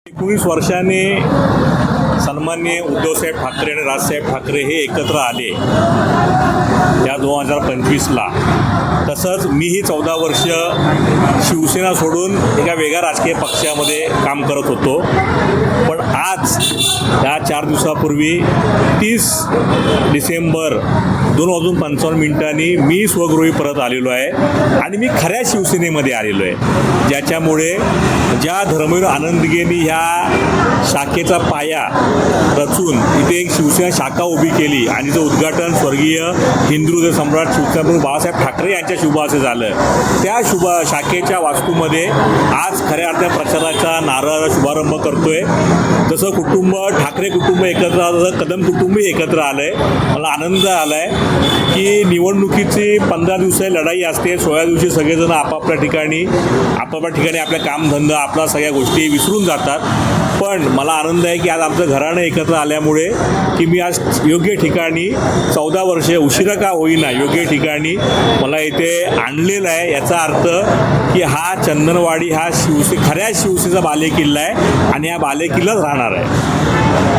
19 वर्षांनी सन्माननीय उद्धवसाहेब ठाकरे आणि राजसाहेब ठाकरे हे एकत्र आले या 2025ला. तसंच मीही 14 वर्ष शिवसेना सोडून एका वेगळ्या राजकीय पक्षामध्ये काम करत होतो. पण आज या 4 दिवसापूर्वी 30 डिसेंबर 2:55 मी स्वगृही परत आलेलो आहे आणि मी खऱ्या शिवसेनेमध्ये आलेलो आहे, ज्याच्यामुळे ज्या धर्मवीर आनंदगेंनी ह्या शाखेचा पाया रचून इथे एक शिवसेना शाखा उभी केली आणि तिचं उद्घाटन स्वर्गीय हिंदू सम्राट शिवसेना बाळासाहेब ठाकरे यांच्या शुभाचे झालं. त्या शाखेच्या वास्तूमध्ये आज खऱ्या अर्थाने प्रचाराचा नारळ शुभारंभ करतोय. जसं कुटुंब ठाकरे कुटुंब एकत्र आलं, तसं कदम कुटुंबही एकत्र आलं आहे. मला आनंद आला आहे की निवडणुकीची 15 दिवसाची लढाई असते, 16 दिवशी सगळेजण आपापल्या ठिकाणी आपल्या कामधंदा आपल्या सगळ्या गोष्टी विसरून जातात. पण मला आनंद आहे की आज आमचं घराणं एकत्र आल्यामुळे की मी आज योग्य ठिकाणी 14 वर्षे उशिरा का होईना योग्य ठिकाणी मला इथे आणलेलं आहे. याचा अर्थ की हा चंदनवाडी हा खऱ्या शिवसेनेचा बालेकिल्ला आहे आणि हा बालेकिल्लाच राहणार आहे.